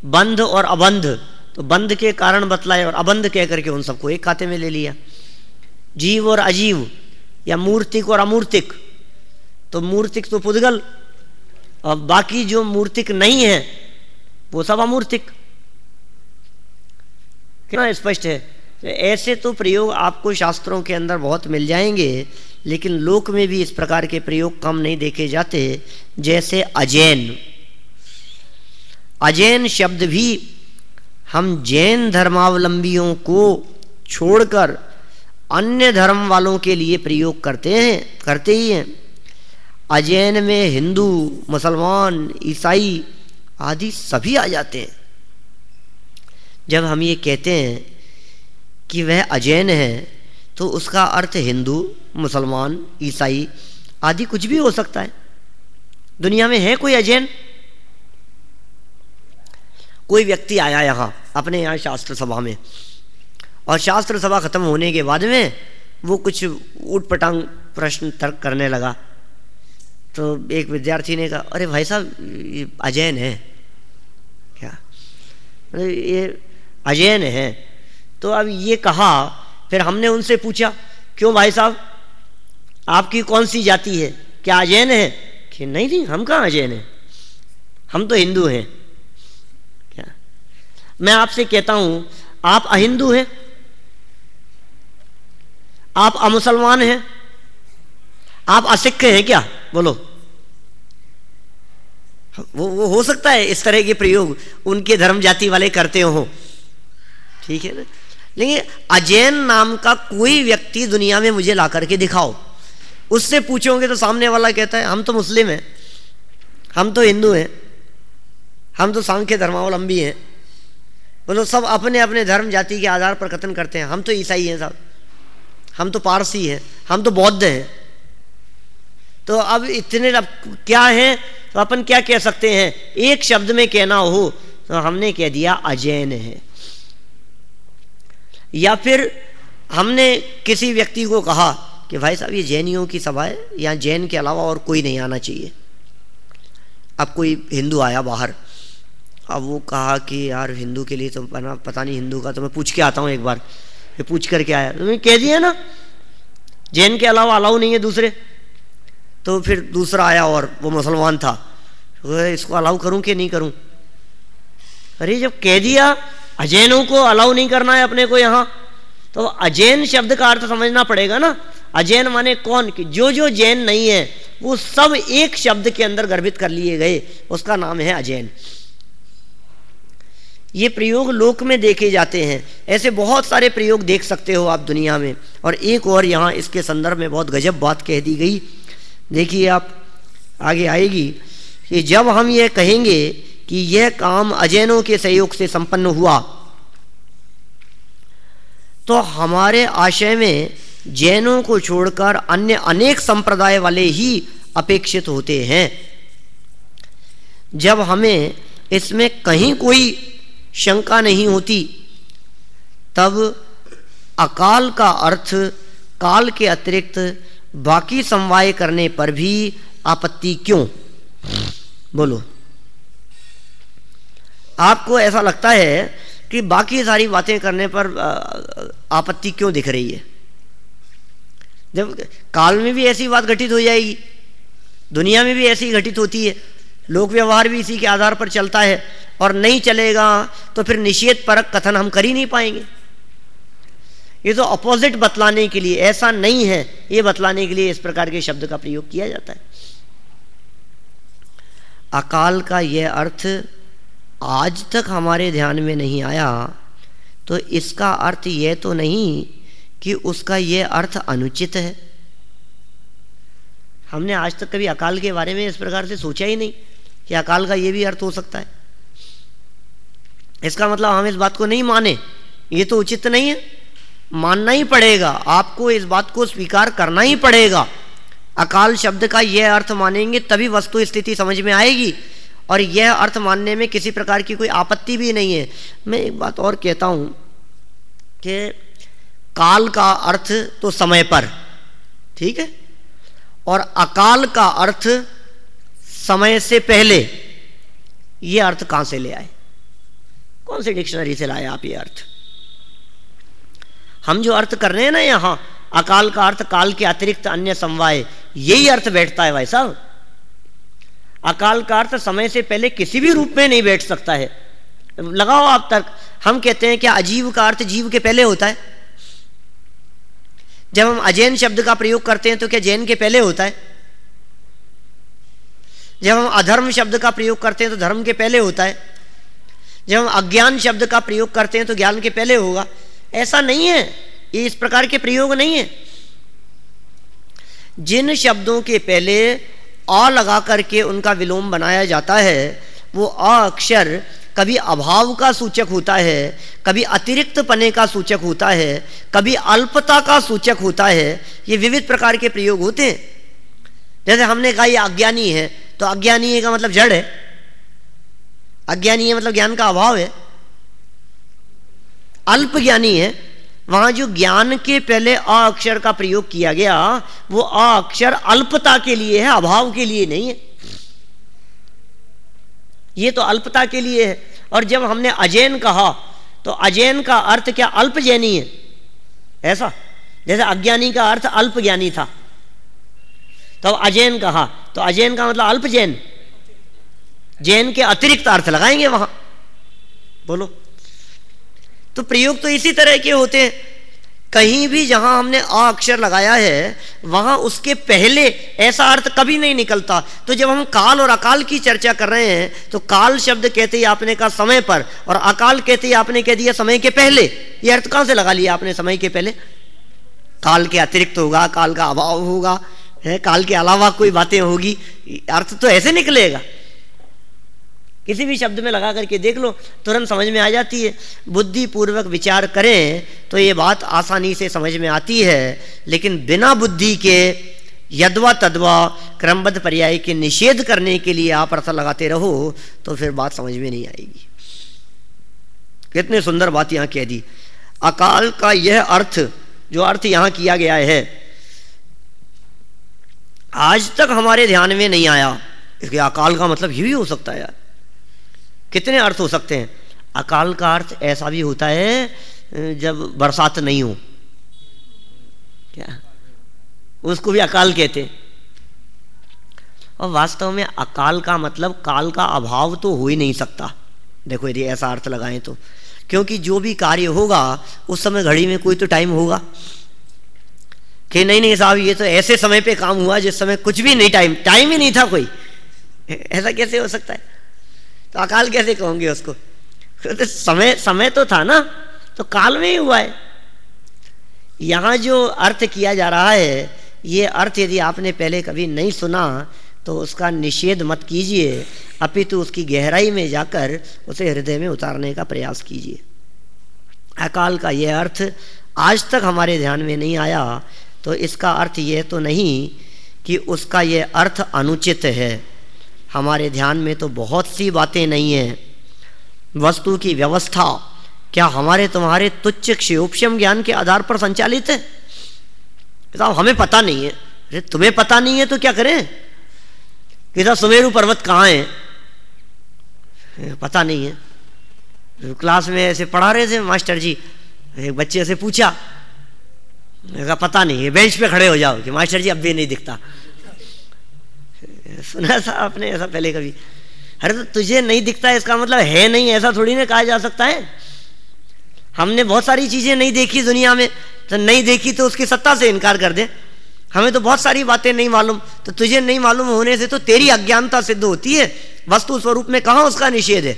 बंध और अबंध, तो बंध के कारण बतलाए और अबंध कह करके उन सबको एक खाते में ले लिया। जीव और अजीव या मूर्तिक और अमूर्तिक, तो मूर्तिक तो पुद्गल और बाकी जो मूर्तिक नहीं है वो सब अमूर्तिक। कितना स्पष्ट है। तो ऐसे तो प्रयोग आपको शास्त्रों के अंदर बहुत मिल जाएंगे, लेकिन लोक में भी इस प्रकार के प्रयोग कम नहीं देखे जाते। जैसे अजैन, अजैन शब्द भी हम जैन धर्मावलंबियों को छोड़कर अन्य धर्म वालों के लिए प्रयोग करते ही हैं। अजैन में हिंदू, मुसलमान, ईसाई आदि सभी आ जाते हैं। जब हम ये कहते हैं कि वह अजैन है, तो उसका अर्थ हिंदू, मुसलमान, ईसाई आदि कुछ भी हो सकता है। दुनिया में है कोई अजैन? कोई व्यक्ति आया यहाँ अपने यहाँ शास्त्र सभा में, और शास्त्र सभा खत्म होने के बाद में वो कुछ ऊटपटांग प्रश्न तर्क करने लगा। तो एक विद्यार्थी ने कहा, अरे भाई साहब ये अजैन है क्या? अरे ये अजैन है। तो अब ये कहा, फिर हमने उनसे पूछा, क्यों भाई साहब आपकी कौन सी जाति है, क्या अजैन है? कि नहीं नहीं, हम कहाँ अजैन है, हम तो हिंदू हैं। क्या? मैं आपसे कहता हूं, आप अहिंदू हैं, आप अमुसलमान हैं, आप असिख हैं क्या? बोलो। वो हो सकता है इस तरह के प्रयोग उनके धर्म जाति वाले करते हो, ठीक है ना। लेकिन अजैन नाम का कोई व्यक्ति दुनिया में मुझे ला करके दिखाओ, उससे पूछोगे तो सामने वाला कहता है हम तो मुस्लिम हैं, हम तो हिंदू हैं, हम तो सांख्य धर्मावलंबी हैं। बोलो, सब अपने अपने धर्म जाति के आधार पर कथन करते हैं। हम तो ईसाई हैं साहब, हम तो पारसी हैं, हम तो बौद्ध हैं। तो अब इतने अब क्या हैं, तो अपन क्या कह सकते हैं? एक शब्द में कहना हो तो हमने कह दिया अजैन है। या फिर हमने किसी व्यक्ति को कहा कि भाई साहब ये जैनियों की सभा है, यहाँ जैन के अलावा और कोई नहीं आना चाहिए। अब कोई हिंदू आया बाहर, अब वो कहा कि यार हिंदू के लिए तो पता नहीं, हिंदू का तो मैं पूछ के आता हूँ एक बार। ये पूछ करके आया, तो कह दिया ना जैन के अलावा अलाउ नहीं है दूसरे। तो फिर दूसरा आया और वो मुसलमान था, तो इसको अलाउ करूं कि नहीं करूं? अरे जब कह दिया अजैनों को अलाउ नहीं करना है अपने को यहाँ, तो अजैन शब्द का अर्थ समझना पड़ेगा ना। अजैन माने कौन? कि जो जैन नहीं है वो सब एक शब्द के अंदर गर्भित कर लिए गए, उसका नाम है अजैन। ये प्रयोग लोक में देखे जाते हैं। ऐसे बहुत सारे प्रयोग देख सकते हो आप दुनिया में। और एक और यहाँ इसके संदर्भ में बहुत गजब बात कह दी गई, देखिए आप आगे आएगी कि जब हम ये कहेंगे कि यह काम अजैनों के सहयोग से संपन्न हुआ, तो हमारे आशय में जैनों को छोड़कर अन्य अनेक संप्रदाय वाले ही अपेक्षित होते हैं। जब हमें इसमें कहीं कोई शंका नहीं होती, तब अकाल का अर्थ काल के अतिरिक्त बाकी समवाय करने पर भी आपत्ति क्यों? बोलो, आपको ऐसा लगता है कि बाकी सारी बातें करने पर आपत्ति क्यों दिख रही है? जब काल में भी ऐसी बात घटित हो जाएगी, दुनिया में भी ऐसी घटित होती है, लोक व्यवहार भी इसी के आधार पर चलता है, और नहीं चलेगा तो फिर निषेध परक कथन हम कर ही नहीं पाएंगे। ये तो अपोजिट बतलाने के लिए, ऐसा नहीं है ये बतलाने के लिए इस प्रकार के शब्द का प्रयोग किया जाता है। अकाल का यह अर्थ आज तक हमारे ध्यान में नहीं आया, तो इसका अर्थ यह तो नहीं कि उसका यह अर्थ अनुचित है। हमने आज तक कभी अकाल के बारे में इस प्रकार से सोचा ही नहीं कि अकाल का यह भी अर्थ हो सकता है। इसका मतलब हम इस बात को नहीं माने, ये तो उचित नहीं है। मानना ही पड़ेगा, आपको इस बात को स्वीकार करना ही पड़ेगा। अकाल शब्द का यह अर्थ मानेंगे तभी वस्तु स्थिति समझ में आएगी, और यह अर्थ मानने में किसी प्रकार की कोई आपत्ति भी नहीं है। मैं एक बात और कहता हूं कि काल का अर्थ तो समय पर, ठीक है, और अकाल का अर्थ समय से पहले, यह अर्थ कहां से ले आए? कौन सी डिक्शनरी से लाए आप ये अर्थ? हम जो अर्थ कर रहे हैं ना यहां, अकाल का अर्थ काल के अतिरिक्त अन्य समवाय, यही अर्थ बैठता है भाई साहब। अकाल का अर्थ समय से पहले किसी भी रूप में नहीं बैठ सकता है। लगाओ आप तर्क। हम कहते हैं क्या अजीव का अर्थ जीव के पहले होता है? जब हम अजैन शब्द का प्रयोग करते हैं तो क्या जैन के पहले होता है? जब हम अधर्म शब्द का प्रयोग करते हैं तो धर्म के पहले होता है? जब हम अज्ञान शब्द का प्रयोग करते हैं तो ज्ञान के पहले होगा? ऐसा नहीं है, ये इस प्रकार के प्रयोग नहीं है। जिन शब्दों के पहले आ लगा करके उनका विलोम बनाया जाता है, वो आ अक्षर कभी अभाव का सूचक होता है, कभी अतिरिक्त पने का सूचक होता है, कभी अल्पता का सूचक होता है। ये विविध प्रकार के प्रयोग होते हैं। जैसे हमने कहा ये अज्ञानी है, तो अज्ञानी है का मतलब जड़ है, अज्ञानी है मतलब ज्ञान का अभाव है। अल्प ज्ञानी है, वहां जो ज्ञान के पहले अ अक्षर का प्रयोग किया गया वो अ अक्षर अल्पता के लिए है, अभाव के लिए नहीं है। ये तो अल्पता के लिए है। और जब हमने अजैन कहा तो अजैन का अर्थ क्या अल्प जैनी है? ऐसा जैसे अज्ञानी का अर्थ अल्प ज्ञानी था, तो अजैन कहा तो अजैन का मतलब अल्प जैन, जैन के अतिरिक्त अर्थ लगाएंगे वहां। बोलो, तो प्रयोग तो इसी तरह के होते हैं। कहीं भी जहां हमने अ अक्षर लगाया है वहां उसके पहले ऐसा अर्थ कभी नहीं निकलता। तो जब हम काल और अकाल की चर्चा कर रहे हैं तो काल शब्द कहते ही आपने कहा समय पर, और अकाल कहते ही आपने कह दिया समय के पहले। ये अर्थ कहां से लगा लिया आपने समय के पहले? काल के अतिरिक्त होगा, काल का अभाव होगा, है काल के अलावा कोई बातें होगी, अर्थ तो ऐसे निकलेगा। किसी भी शब्द में लगा करके देख लो, तुरंत समझ में आ जाती है। बुद्धि पूर्वक विचार करें तो ये बात आसानी से समझ में आती है, लेकिन बिना बुद्धि के यद्वा तद्वा क्रमबद्ध पर्याय के निषेध करने के लिए आप अर्थ लगाते रहो तो फिर बात समझ में नहीं आएगी। कितनी सुंदर बात यहां कह दी। अकाल का यह अर्थ, जो अर्थ यहां किया गया है, आज तक हमारे ध्यान में नहीं आया। इसके अकाल का मतलब ये भी हो सकता है यार, कितने अर्थ हो सकते हैं। अकाल का अर्थ ऐसा भी होता है जब बरसात नहीं हो, क्या उसको भी अकाल कहते हैं। और वास्तव में अकाल का मतलब काल का अभाव तो हो ही नहीं सकता। देखो यदि ऐसा अर्थ लगाएं तो, क्योंकि जो भी कार्य होगा उस समय घड़ी में कोई तो टाइम होगा कि नहीं साहब ये तो ऐसे समय पे काम हुआ जिस समय कुछ भी नहीं, टाइम ही नहीं था कोई। ऐसा कैसे हो सकता है? तो अकाल कैसे कहोगे उसको? तो समय तो था ना, तो काल में ही हुआ है। यहां जो अर्थ किया जा रहा है, ये अर्थ यदि आपने पहले कभी नहीं सुना तो उसका निषेध मत कीजिए, अपितु उसकी गहराई में जाकर उसे हृदय में उतारने का प्रयास कीजिए। अकाल का यह अर्थ आज तक हमारे ध्यान में नहीं आया, तो इसका अर्थ यह तो नहीं कि उसका यह अर्थ अनुचित है। हमारे ध्यान में तो बहुत सी बातें नहीं हैं। वस्तु की व्यवस्था क्या हमारे तुम्हारे तुच्छ क्षयोपम ज्ञान के आधार पर संचालित है? साहब हमें पता नहीं है। अरे तुम्हें पता नहीं है तो क्या करें? कि साहब सुमेरु पर्वत कहाँ है? पता नहीं है। क्लास में ऐसे पढ़ा रहे थे मास्टर जी, एक बच्चे से पूछा, पता नहीं है। बेंच पे खड़े हो जाओ कि मास्टर जी अब भी नहीं दिखता। सुना था आपने ऐसा पहले कभी? अरे तो तुझे नहीं दिखता इसका मतलब है नहीं, ऐसा थोड़ी ना कहा जा सकता है। हमने बहुत सारी चीजें नहीं देखी दुनिया में, तो नहीं देखी तो उसकी सत्ता से इनकार कर दे। हमें तो बहुत सारी बातें नहीं मालूम, तो तुझे नहीं मालूम होने से तो तेरी अज्ञानता सिद्ध होती है। वस्तु स्वरूप में कहां उसका निषेध है?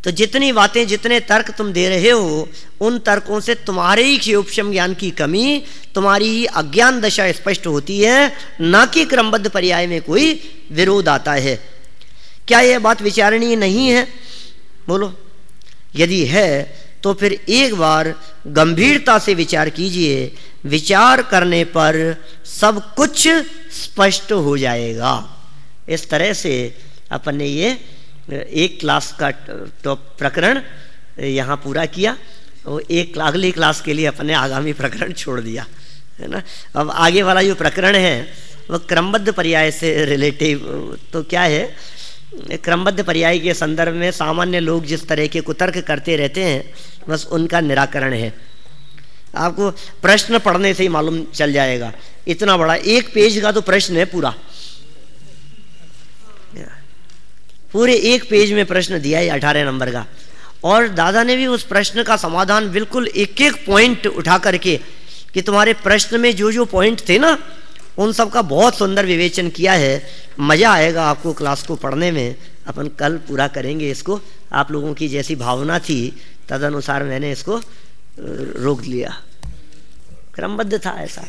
तो जितनी बातें, जितने तर्क तुम दे रहे हो, उन तर्कों से तुम्हारे ही क्षयोपम ज्ञान की कमी, तुम्हारी ही अज्ञान दशा स्पष्ट होती है, ना कि क्रमबद्ध पर्याय में कोई विरोध आता है। क्या यह बात विचारणीय नहीं है? बोलो। यदि है तो फिर एक बार गंभीरता से विचार कीजिए। विचार करने पर सब कुछ स्पष्ट हो जाएगा। इस तरह से अपन ने ये एक क्लास का प्रकरण यहाँ पूरा किया, और एक अगली क्लास के लिए अपने आगामी प्रकरण छोड़ दिया, है ना। अब आगे वाला जो प्रकरण है वो क्रमबद्ध पर्याय से रिलेटिव तो क्या है, क्रमबद्ध पर्याय के संदर्भ में सामान्य लोग जिस तरह के कुतर्क करते रहते हैं, बस उनका निराकरण है। आपको प्रश्न पढ़ने से ही मालूम चल जाएगा। इतना बड़ा 1 पेज का तो प्रश्न है, पूरे 1 पेज में प्रश्न दिया है 18 नंबर का। और दादा ने भी उस प्रश्न का समाधान बिल्कुल एक एक पॉइंट उठा करके, कि तुम्हारे प्रश्न में जो जो पॉइंट थे ना, उन सब का बहुत सुंदर विवेचन किया है। मज़ा आएगा आपको क्लास को पढ़ने में। अपन कल पूरा करेंगे इसको। आप लोगों की जैसी भावना थी तदनुसार मैंने इसको रोक लिया। क्रमबद्ध था ऐसा।